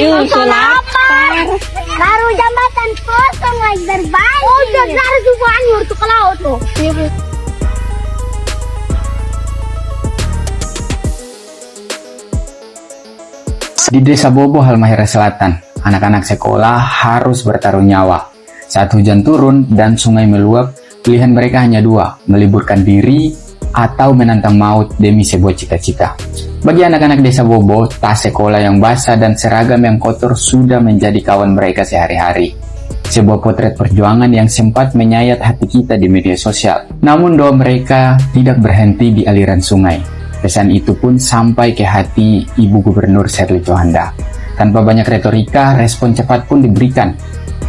lapar. Baru jembatan kosong lagi dari banjir. Oh, dari tuh banjir tuh ke laut tuh. Di Desa Bobo, Halmahera Selatan, anak-anak sekolah harus bertaruh nyawa. Saat hujan turun dan sungai meluap, pilihan mereka hanya dua, meliburkan diri atau menantang maut demi sebuah cita-cita. Bagi anak-anak Desa Bobo, tas sekolah yang basah dan seragam yang kotor sudah menjadi kawan mereka sehari-hari. Sebuah potret perjuangan yang sempat menyayat hati kita di media sosial. Namun doa mereka tidak berhenti di aliran sungai. Pesan itu pun sampai ke hati Ibu Gubernur Sherly Cohanda. Tanpa banyak retorika, respon cepat pun diberikan.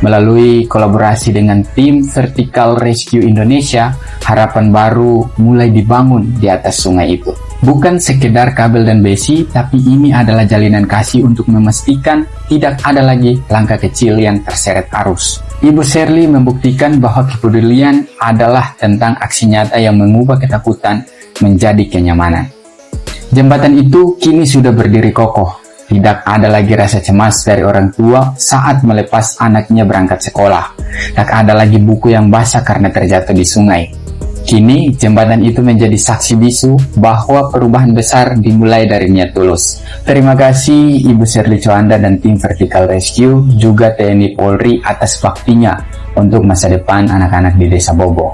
Melalui kolaborasi dengan tim Vertical Rescue Indonesia, harapan baru mulai dibangun di atas sungai itu. Bukan sekedar kabel dan besi, tapi ini adalah jalinan kasih untuk memastikan tidak ada lagi langkah kecil yang terseret arus. Ibu Sherly membuktikan bahwa kepedulian adalah tentang aksi nyata yang mengubah ketakutan menjadi kenyamanan. Jembatan itu kini sudah berdiri kokoh. Tidak ada lagi rasa cemas dari orang tua saat melepas anaknya berangkat sekolah. Tak ada lagi buku yang basah karena terjatuh di sungai. Kini jembatan itu menjadi saksi bisu bahwa perubahan besar dimulai dari niat tulus. Terima kasih Ibu Sherly Cohanda dan tim Vertical Rescue, juga TNI Polri atas baktinya untuk masa depan anak-anak di Desa Bobo.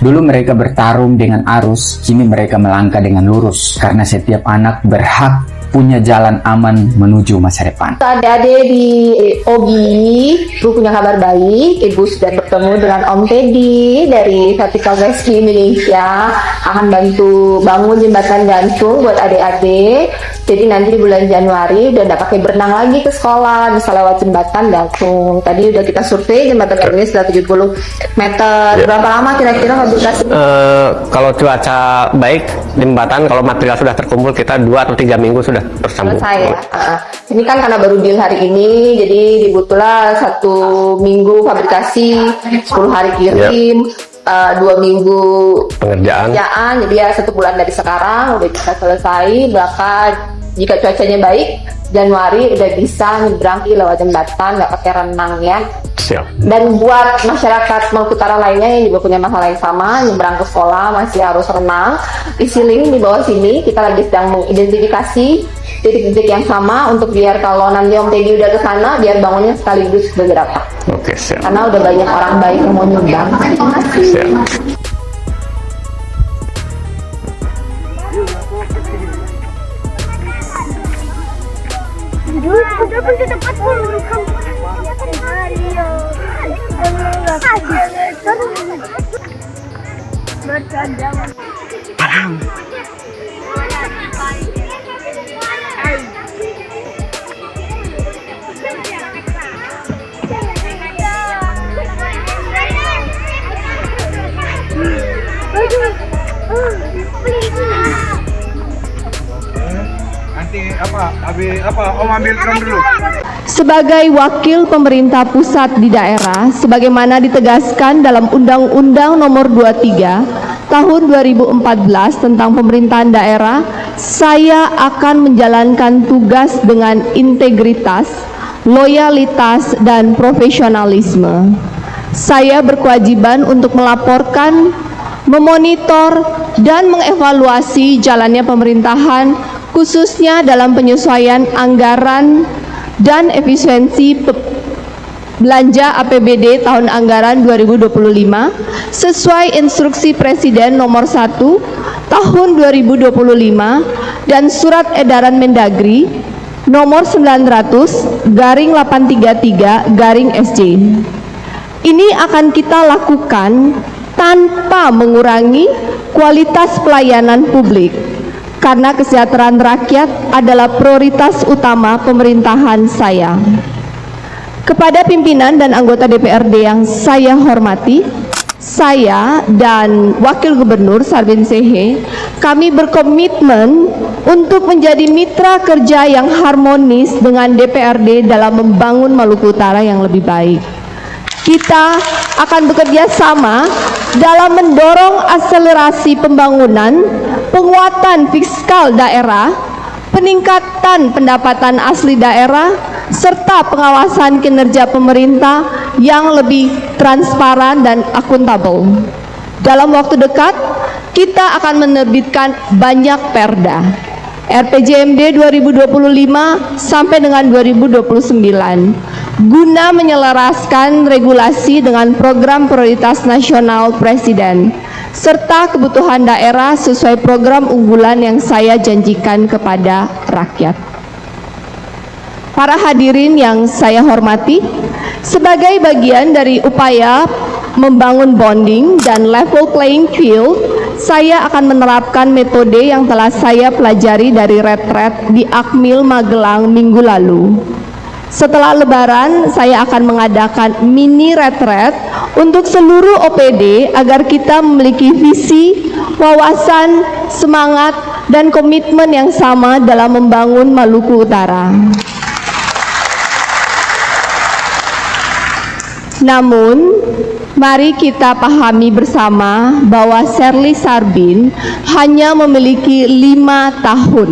Dulu mereka bertarung dengan arus, kini mereka melangkah dengan lurus, karena setiap anak berhak punya jalan aman menuju masa depan. Adik-adik di OBI, Ibu punya kabar baik. Ibu sudah bertemu dengan Om Teddy dari Vertical Rescue Indonesia, akan bantu bangun jembatan gantung buat adik-adik. Jadi nanti di bulan Januari udah nggak pakai berenang lagi ke sekolah, bisa lewat jembatan gantung. Tadi udah kita survei jembatan gantung ini sudah 70 meter. Berapa lama kira-kira fabrikasi? Kalau cuaca baik, jembatan kalau material sudah terkumpul kita 2 atau 3 minggu sudah tersambung. Selesai ya. Ini kan karena baru deal hari ini, jadi dibutuhlah 1 minggu fabrikasi, 10 hari kirim. 2 minggu pengerjaan, jadi ya 1 bulan dari sekarang udah bisa selesai. Bahkan jika cuacanya baik, Januari udah bisa nyebrang lewat jembatan, nggak pakai renang ya. Siap. Dan buat masyarakat Maluku Utara lainnya yang juga punya masalah yang sama, nyebrang ke sekolah masih harus renang, isi link di bawah sini. Kita lagi sedang mengidentifikasi titik-titik yang sama untuk biar kalau nanti Om Teddy udah ke sana, biar bangunnya sekaligus beberapa. Oke, siap. Karena udah banyak orang baik yang mau nyumbang. Siap. Om ambilkan dulu. Sebagai wakil pemerintah pusat di daerah, sebagaimana ditegaskan dalam Undang-Undang Nomor 23 Tahun 2014 tentang pemerintahan daerah, saya akan menjalankan tugas dengan integritas, loyalitas, dan profesionalisme. Saya berkewajiban untuk melaporkan, memonitor, dan mengevaluasi jalannya pemerintahan, khususnya dalam penyesuaian anggaran dan efisiensi belanja APBD tahun anggaran 2025 sesuai instruksi Presiden nomor 1 tahun 2025 dan surat edaran Mendagri nomor 900/833/SC. Ini akan kita lakukan tanpa mengurangi kualitas pelayanan publik, karena kesejahteraan rakyat adalah prioritas utama pemerintahan saya. Kepada pimpinan dan anggota DPRD yang saya hormati, saya dan Wakil Gubernur Sarbin Sehe, kami berkomitmen untuk menjadi mitra kerja yang harmonis dengan DPRD dalam membangun Maluku Utara yang lebih baik. Kita akan bekerja sama dalam mendorong akselerasi pembangunan, penguatan fiskal daerah, peningkatan pendapatan asli daerah, serta pengawasan kinerja pemerintah yang lebih transparan dan akuntabel. Dalam waktu dekat, kita akan menerbitkan banyak perda, RPJMD 2025 sampai dengan 2029, guna menyelaraskan regulasi dengan program prioritas nasional Presiden, serta kebutuhan daerah sesuai program unggulan yang saya janjikan kepada rakyat. Para hadirin yang saya hormati, sebagai bagian dari upaya membangun bonding dan level playing field, saya akan menerapkan metode yang telah saya pelajari dari retret di Akmil Magelang minggu lalu. Setelah Lebaran, saya akan mengadakan mini retret untuk seluruh OPD agar kita memiliki visi, wawasan, semangat, dan komitmen yang sama dalam membangun Maluku Utara. Namun, mari kita pahami bersama bahwa Sherly Sarbin hanya memiliki 5 tahun.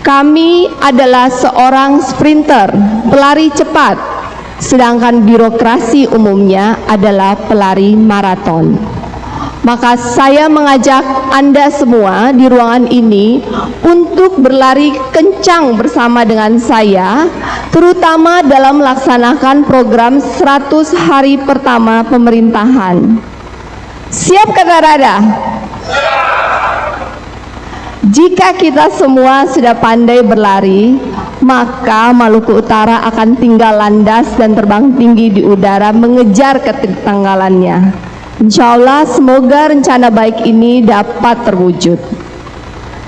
Kami adalah seorang sprinter, pelari cepat, sedangkan birokrasi umumnya adalah pelari maraton. Maka saya mengajak Anda semua di ruangan ini untuk berlari kencang bersama dengan saya, terutama dalam melaksanakan program 100 hari pertama pemerintahan. Siap kata Rada? Jika kita semua sudah pandai berlari, maka Maluku Utara akan tinggal landas dan terbang tinggi di udara mengejar ketertinggalannya. Insya Allah, semoga rencana baik ini dapat terwujud.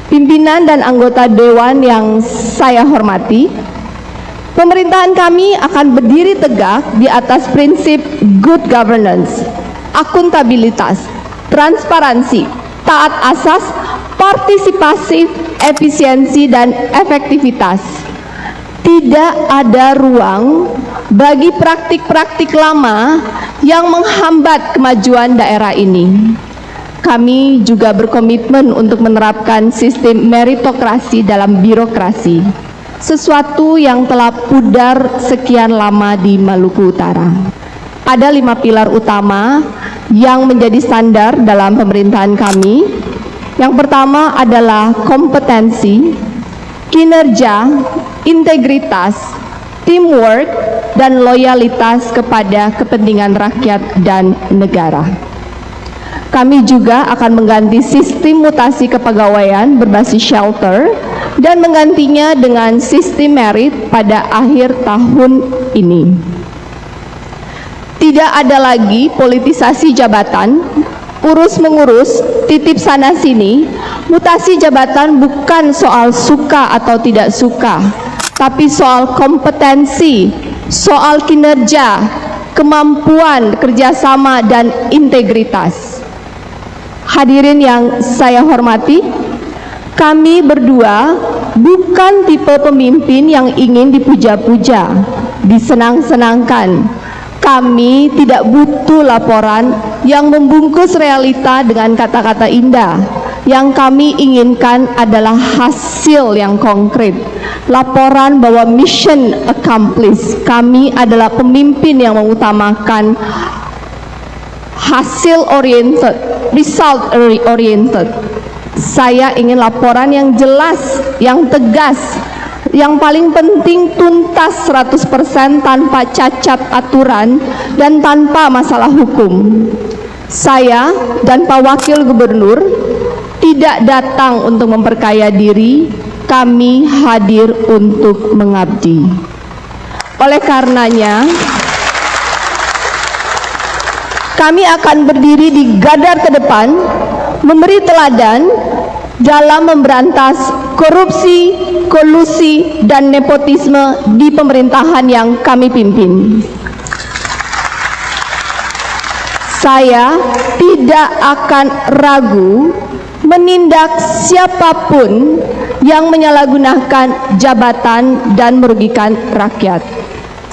Pimpinan dan anggota Dewan yang saya hormati, pemerintahan kami akan berdiri tegak di atas prinsip good governance, akuntabilitas, transparansi, taat asas, partisipasi, efisiensi, dan efektivitas. Tidak ada ruang bagi praktik-praktik lama yang menghambat kemajuan daerah ini. Kami juga berkomitmen untuk menerapkan sistem meritokrasi dalam birokrasi, sesuatu yang telah pudar sekian lama di Maluku Utara. Ada 5 pilar utama yang menjadi standar dalam pemerintahan kami. Yang pertama adalah kompetensi, kinerja, integritas, teamwork, dan loyalitas kepada kepentingan rakyat dan negara. Kami juga akan mengganti sistem mutasi kepegawaian berbasis shelter dan menggantinya dengan sistem merit pada akhir tahun ini. Tidak ada lagi politisasi jabatan, urus-mengurus, titip sana-sini. Mutasi jabatan bukan soal suka atau tidak suka, tapi soal kompetensi, soal kinerja, kemampuan, kerjasama, dan integritas. Hadirin yang saya hormati, kami berdua bukan tipe pemimpin yang ingin dipuja-puja, disenang-senangkan. Kami tidak butuh laporan yang membungkus realita dengan kata-kata indah. Yang kami inginkan adalah hasil yang konkret. Laporan bahwa mission accomplished. Kami adalah pemimpin yang mengutamakan hasil oriented, result oriented. Saya ingin laporan yang jelas, yang tegas, yang paling penting tuntas 100% tanpa cacat aturan dan tanpa masalah hukum. Saya dan Pak Wakil Gubernur tidak datang untuk memperkaya diri, kami hadir untuk mengabdi. Oleh karenanya, kami akan berdiri di garda terdepan, memberi teladan dalam memberantas korupsi, kolusi, dan nepotisme di pemerintahan yang kami pimpin. Saya tidak akan ragu menindak siapapun yang menyalahgunakan jabatan dan merugikan rakyat.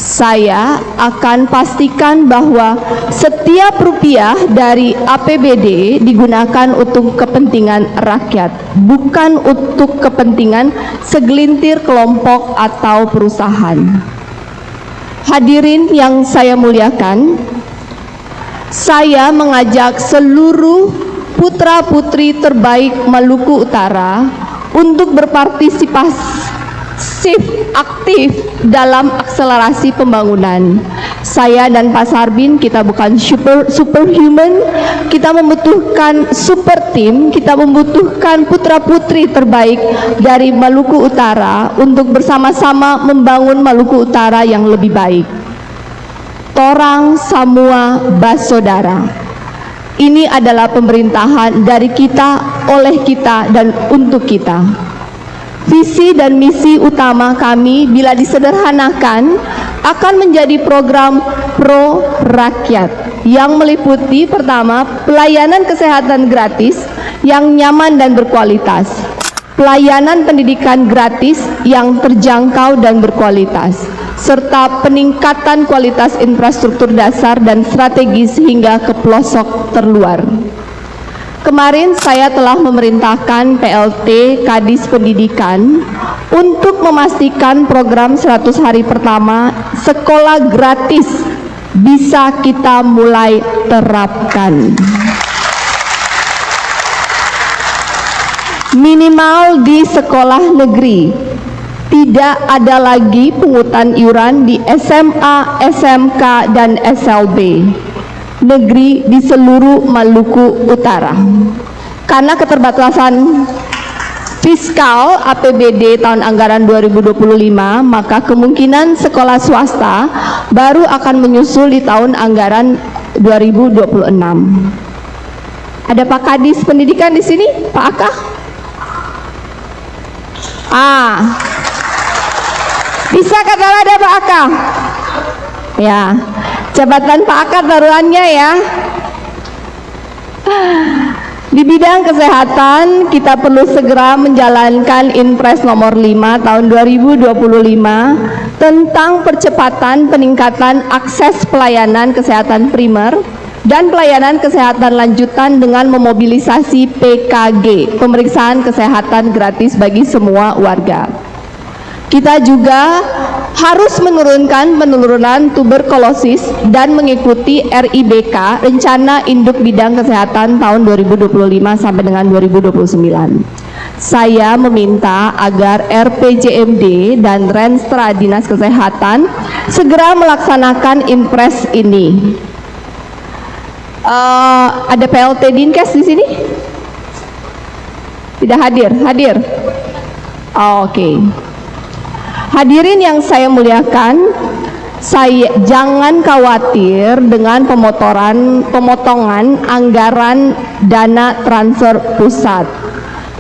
saya akan pastikan bahwa setiap rupiah dari APBD digunakan untuk kepentingan rakyat, bukan untuk kepentingan segelintir kelompok atau perusahaan. Hadirin yang saya muliakan, saya mengajak seluruh putra-putri terbaik Maluku Utara untuk berpartisipasi aktif dalam akselerasi pembangunan. Saya dan Pak Sarbin, kita bukan superhuman, kita membutuhkan super team, kita membutuhkan putra-putri terbaik dari Maluku Utara untuk bersama-sama membangun Maluku Utara yang lebih baik. Torang Samua Basodara. Ini adalah pemerintahan dari kita, oleh kita, dan untuk kita. Visi dan misi utama kami bila disederhanakan akan menjadi program pro rakyat yang meliputi pertama, pelayanan kesehatan gratis yang nyaman dan berkualitas, pelayanan pendidikan gratis yang terjangkau dan berkualitas, serta peningkatan kualitas infrastruktur dasar dan strategis hingga ke pelosok terluar. Kemarin saya telah memerintahkan PLT Kadis Pendidikan untuk memastikan program 100 hari pertama sekolah gratis bisa kita mulai terapkan. Minimal di sekolah negeri. Tidak ada lagi pungutan iuran di SMA, SMK, dan SLB negeri di seluruh Maluku Utara. Karena keterbatasan fiskal APBD tahun anggaran 2025, maka kemungkinan sekolah swasta baru akan menyusul di tahun anggaran 2026. Ada Pak Kadis Pendidikan di sini, Pak Aka? Bisa katakan ada Pak Aka? Ya. Jabatan Pak Aka taruhannya ya. Di bidang kesehatan kita perlu segera menjalankan Inpres nomor 5 tahun 2025 tentang percepatan peningkatan akses pelayanan kesehatan primer dan pelayanan kesehatan lanjutan dengan memobilisasi PKG, pemeriksaan kesehatan gratis bagi semua warga. Kita juga harus menurunkan penurunan tuberkulosis dan mengikuti RIBK, Rencana Induk Bidang Kesehatan tahun 2025 sampai dengan 2029. Saya meminta agar RPJMD dan Renstra Dinas Kesehatan segera melaksanakan Inpres ini. Ada PLT Dinkes di sini? Tidak hadir? Hadir? Oke. Hadirin yang saya muliakan, jangan khawatir dengan pemotongan anggaran dana transfer pusat.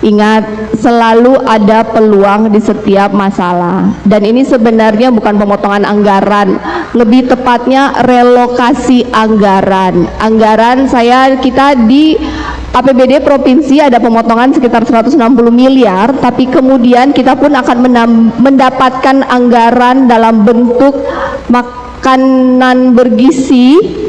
Ingat, selalu ada peluang di setiap masalah. Dan ini sebenarnya bukan pemotongan anggaran, lebih tepatnya relokasi anggaran. Kita di APBD provinsi ada pemotongan sekitar 160 miliar, tapi kemudian kita pun akan mendapatkan anggaran dalam bentuk makanan bergizi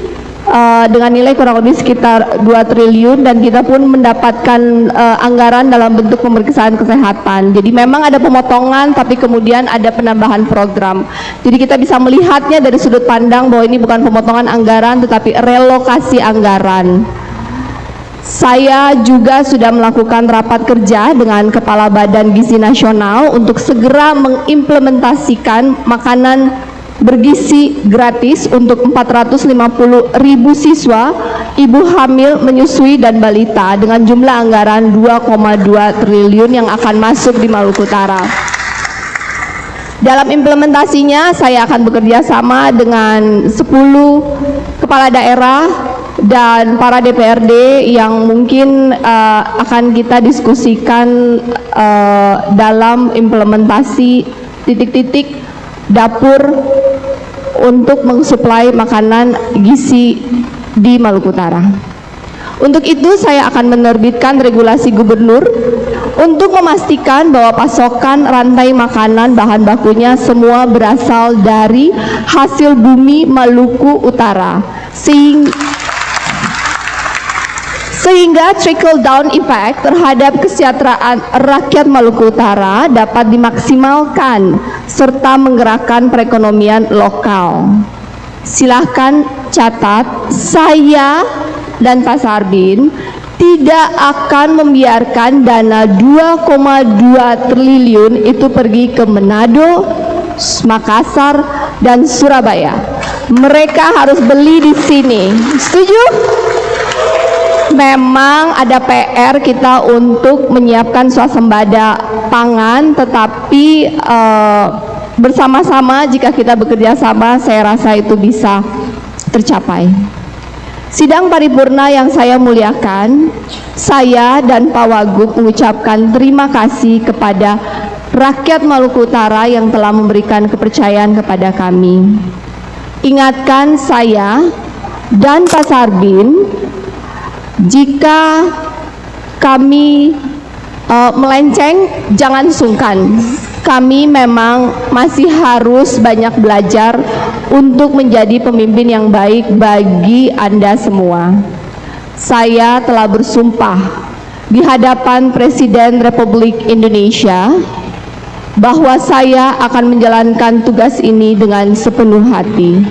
dengan nilai kurang lebih sekitar 2 triliun, dan kita pun mendapatkan anggaran dalam bentuk pemeriksaan kesehatan. Jadi memang ada pemotongan, tapi kemudian ada penambahan program. Jadi kita bisa melihatnya dari sudut pandang bahwa ini bukan pemotongan anggaran, tetapi relokasi anggaran. Saya juga sudah melakukan rapat kerja dengan Kepala Badan Gizi Nasional untuk segera mengimplementasikan makanan bergizi gratis untuk 450.000 siswa, ibu hamil, menyusui, dan balita dengan jumlah anggaran 2,2 triliun yang akan masuk di Maluku Utara. Dalam implementasinya saya akan bekerja sama dengan 10 kepala daerah dan para DPRD yang mungkin akan kita diskusikan dalam implementasi titik-titik dapur untuk mensuplai makanan gizi di Maluku Utara. Untuk itu saya akan menerbitkan regulasi gubernur untuk memastikan bahwa pasokan rantai makanan bahan bakunya semua berasal dari hasil bumi Maluku Utara, sehingga trickle down effect terhadap kesejahteraan rakyat Maluku Utara dapat dimaksimalkan serta menggerakkan perekonomian lokal. Silahkan catat, saya dan Pak Sarbin tidak akan membiarkan dana 2,2 triliun itu pergi ke Manado, Makassar, dan Surabaya. Mereka harus beli di sini. Setuju? Memang ada PR kita untuk menyiapkan swasembada pangan, tetapi bersama-sama jika kita bekerja sama, saya rasa itu bisa tercapai. Sidang paripurna yang saya muliakan, saya dan Pak Wagub mengucapkan terima kasih kepada rakyat Maluku Utara yang telah memberikan kepercayaan kepada kami. Ingatkan saya dan Pak Sarbin, jika kami melenceng, jangan sungkan. Kami memang masih harus banyak belajar untuk menjadi pemimpin yang baik bagi Anda semua. Saya telah bersumpah di hadapan Presiden Republik Indonesia bahwa saya akan menjalankan tugas ini dengan sepenuh hati.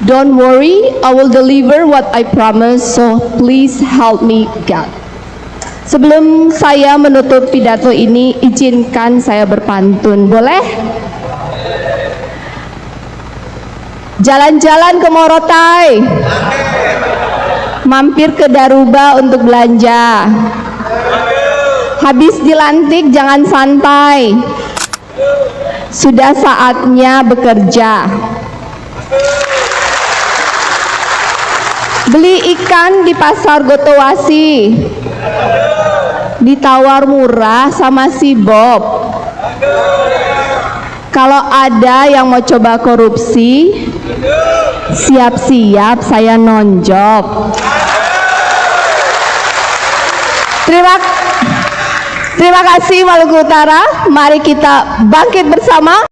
Don't worry, I will deliver what I promise, so please help me God. Sebelum saya menutup pidato ini, izinkan saya berpantun, boleh? Jalan-jalan ke Morotai, mampir ke Daruba untuk belanja. Habis dilantik jangan santai, sudah saatnya bekerja. Beli ikan di pasar Gotowasi, ditawar murah sama si Bob. Kalau ada yang mau coba korupsi, siap-siap saya nonjok. Terima kasih Maluku Utara. Mari kita bangkit bersama.